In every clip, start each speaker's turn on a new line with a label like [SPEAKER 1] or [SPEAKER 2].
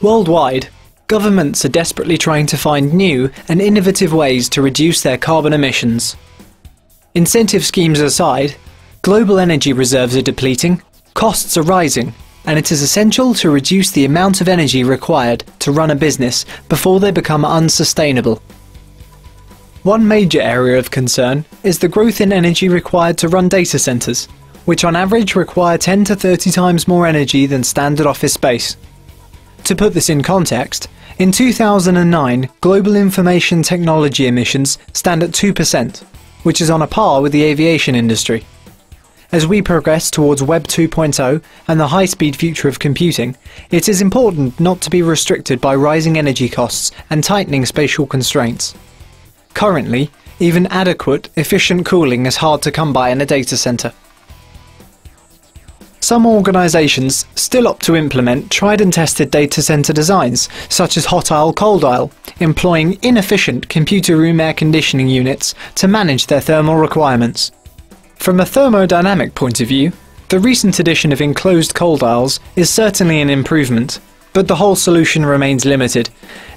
[SPEAKER 1] Worldwide, governments are desperately trying to find new and innovative ways to reduce their carbon emissions. Incentive schemes aside, global energy reserves are depleting, costs are rising, and it is essential to reduce the amount of energy required to run a business before they become unsustainable. One major area of concern is the growth in energy required to run data centers, which on average require 10 to 30 times more energy than standard office space. To put this in context, in 2009, global information technology emissions stand at 2%, which is on a par with the aviation industry. As we progress towards Web 2.0 and the high-speed future of computing, it is important not to be restricted by rising energy costs and tightening spatial constraints. Currently, even adequate, efficient cooling is hard to come by in a data center. Some organizations still opt to implement tried and tested data center designs, such as hot aisle cold aisle, employing inefficient computer room air conditioning units to manage their thermal requirements. From a thermodynamic point of view, the recent addition of enclosed cold aisles is certainly an improvement, but the whole solution remains limited,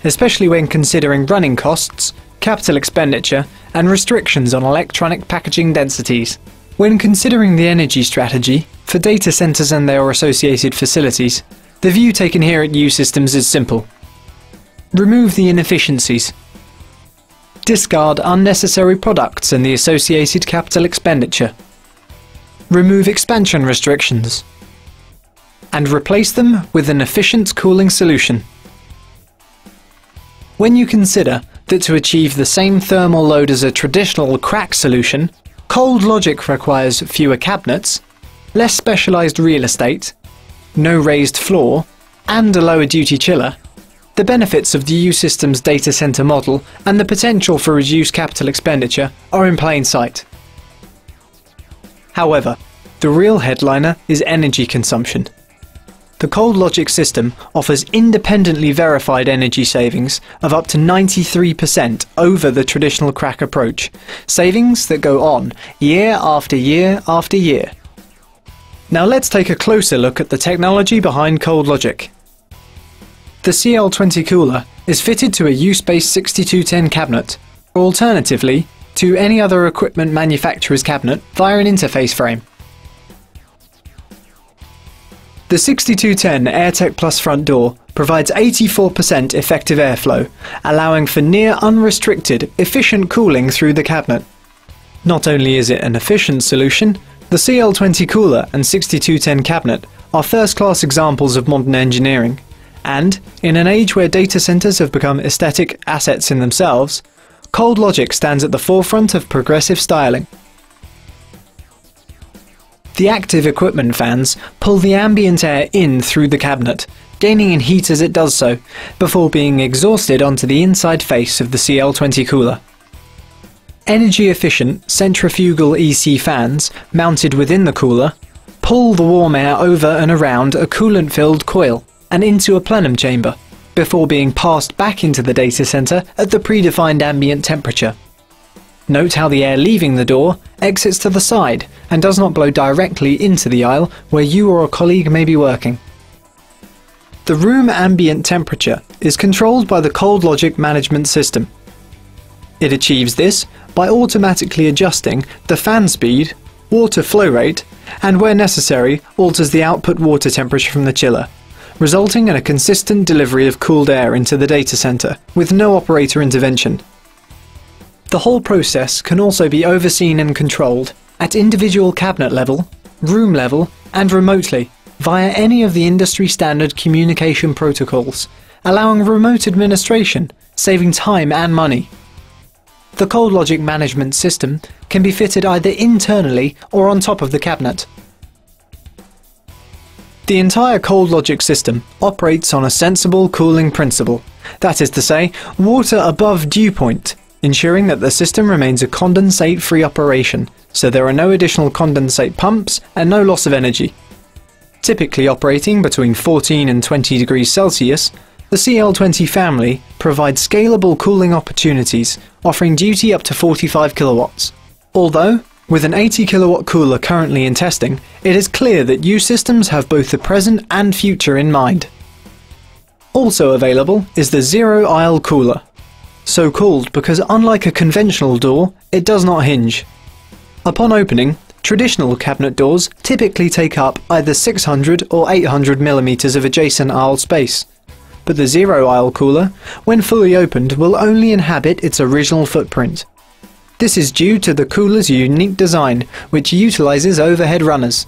[SPEAKER 1] especially when considering running costs, capital expenditure, and restrictions on electronic packaging densities. When considering the energy strategy for data centers and their associated facilities, the view taken here at U-Systems is simple. Remove the inefficiencies. Discard unnecessary products and the associated capital expenditure. Remove expansion restrictions. And replace them with an efficient cooling solution. When you consider that to achieve the same thermal load as a traditional crack solution, Coldlogik requires fewer cabinets, less specialized real estate, no raised floor, and a lower duty chiller, the benefits of the U-Systems data center model and the potential for reduced capital expenditure are in plain sight. However, the real headliner is energy consumption. The Coldlogik system offers independently verified energy savings of up to 93% over the traditional crack approach, savings that go on year after year after year. Now let's take a closer look at the technology behind Coldlogik. The CL20 cooler is fitted to a U-Space 6210 cabinet, or alternatively, to any other equipment manufacturer's cabinet via an interface frame. The 6210 AirTech Plus front door provides 84% effective airflow, allowing for near unrestricted, efficient cooling through the cabinet. Not only is it an efficient solution, the CL20 cooler and 6210 cabinet are first-class examples of modern engineering, and, in an age where data centers have become aesthetic assets in themselves, Coldlogik stands at the forefront of progressive styling. The active equipment fans pull the ambient air in through the cabinet, gaining in heat as it does so, before being exhausted onto the inside face of the CL20 cooler. Energy-efficient centrifugal EC fans, mounted within the cooler, pull the warm air over and around a coolant-filled coil and into a plenum chamber, before being passed back into the data center at the predefined ambient temperature. Note how the air leaving the door exits to the side and does not blow directly into the aisle where you or a colleague may be working. The room ambient temperature is controlled by the Coldlogik management system. It achieves this by automatically adjusting the fan speed, water flow rate, and where necessary alters the output water temperature from the chiller, resulting in a consistent delivery of cooled air into the data center with no operator intervention. The whole process can also be overseen and controlled at individual cabinet level, room level, and remotely via any of the industry standard communication protocols, allowing remote administration, saving time and money. The Coldlogik management system can be fitted either internally or on top of the cabinet. The entire Coldlogik system operates on a sensible cooling principle, that is to say, water above dew point, ensuring that the system remains a condensate-free operation, so there are no additional condensate pumps and no loss of energy. Typically operating between 14 and 20 degrees Celsius, the CL20 family provides scalable cooling opportunities, offering duty up to 45 kilowatts. Although, with an 80 kilowatt cooler currently in testing, it is clear that U-Systems have both the present and future in mind. Also available is the zero-aisle cooler, so called because unlike a conventional door, it does not hinge. Upon opening, traditional cabinet doors typically take up either 600 or 800 millimeters of adjacent aisle space, but the zero-aisle cooler, when fully opened, will only inhabit its original footprint. This is due to the cooler's unique design, which utilizes overhead runners.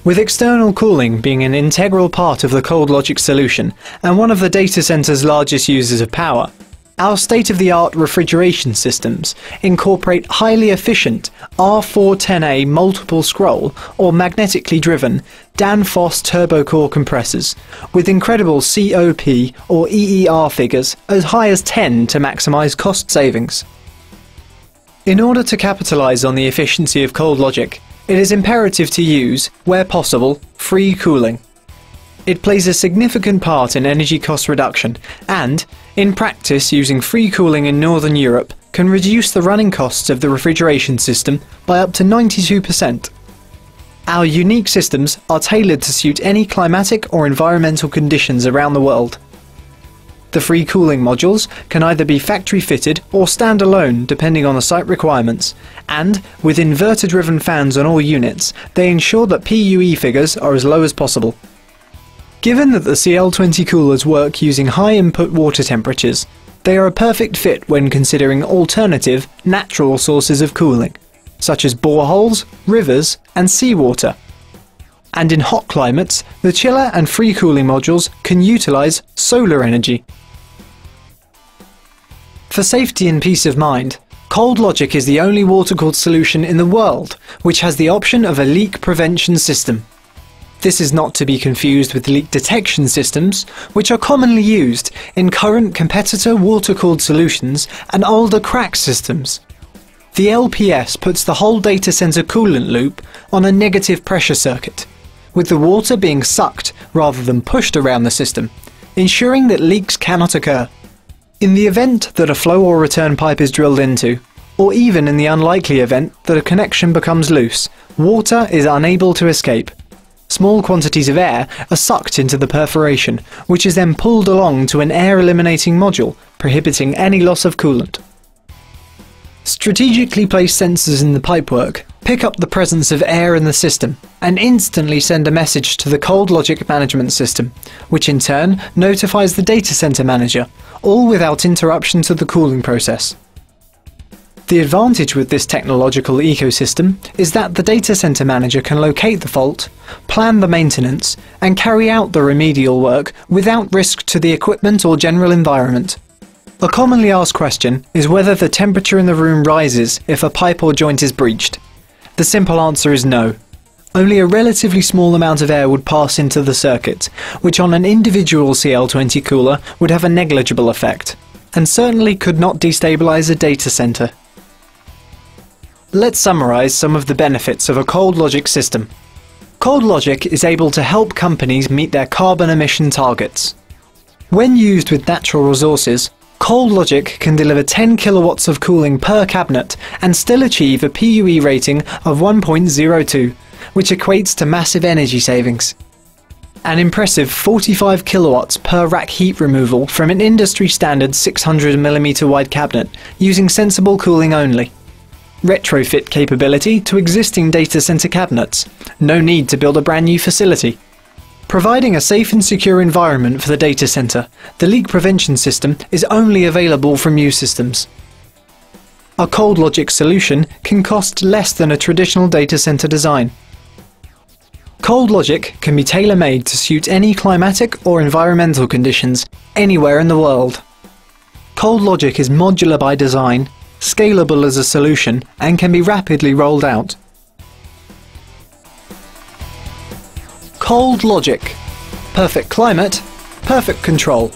[SPEAKER 1] With external cooling being an integral part of the Coldlogik solution and one of the data center's largest users of power, our state-of-the-art refrigeration systems incorporate highly efficient R410A multiple scroll or magnetically driven Danfoss turbocore compressors with incredible COP or EER figures as high as 10 to maximize cost savings. In order to capitalize on the efficiency of Coldlogik, it is imperative to use, where possible, free cooling. It plays a significant part in energy cost reduction and, in practice, using free cooling in Northern Europe can reduce the running costs of the refrigeration system by up to 92%. Our unique systems are tailored to suit any climatic or environmental conditions around the world. The free cooling modules can either be factory fitted or stand alone depending on the site requirements, and with inverter-driven fans on all units, they ensure that PUE figures are as low as possible. Given that the CL20 coolers work using high input water temperatures, they are a perfect fit when considering alternative, natural sources of cooling, such as boreholes, rivers, and seawater. And in hot climates, the chiller and free cooling modules can utilize solar energy. For safety and peace of mind, Coldlogik is the only water-cooled solution in the world which has the option of a leak prevention system. This is not to be confused with leak detection systems, which are commonly used in current competitor water-cooled solutions and older crack systems. The LPS puts the whole data center coolant loop on a negative pressure circuit, with the water being sucked rather than pushed around the system, ensuring that leaks cannot occur. In the event that a flow or return pipe is drilled into, or even in the unlikely event that a connection becomes loose, water is unable to escape. Small quantities of air are sucked into the perforation, which is then pulled along to an air-eliminating module, prohibiting any loss of coolant. Strategically placed sensors in the pipework pick up the presence of air in the system and instantly send a message to the Coldlogik management system, which in turn notifies the data center manager, all without interruption to the cooling process. The advantage with this technological ecosystem is that the data center manager can locate the fault, plan the maintenance, and carry out the remedial work without risk to the equipment or general environment. A commonly asked question is whether the temperature in the room rises if a pipe or joint is breached. The simple answer is no. Only a relatively small amount of air would pass into the circuit, which on an individual CL20 cooler would have a negligible effect, and certainly could not destabilize a data center. Let's summarize some of the benefits of a Coldlogik system. Coldlogik is able to help companies meet their carbon emission targets. When used with natural resources, Coldlogik can deliver 10 kilowatts of cooling per cabinet and still achieve a PUE rating of 1.02, which equates to massive energy savings. An impressive 45 kilowatts per rack heat removal from an industry-standard 600mm wide cabinet using sensible cooling only. Retrofit capability to existing data center cabinets. No need to build a brand new facility. Providing a safe and secure environment for the data center, the leak prevention system is only available from new systems. A Coldlogik solution can cost less than a traditional data center design. Coldlogik can be tailor-made to suit any climatic or environmental conditions anywhere in the world. Coldlogik is modular by design, scalable as a solution, and can be rapidly rolled out. Coldlogik. Perfect climate, perfect control.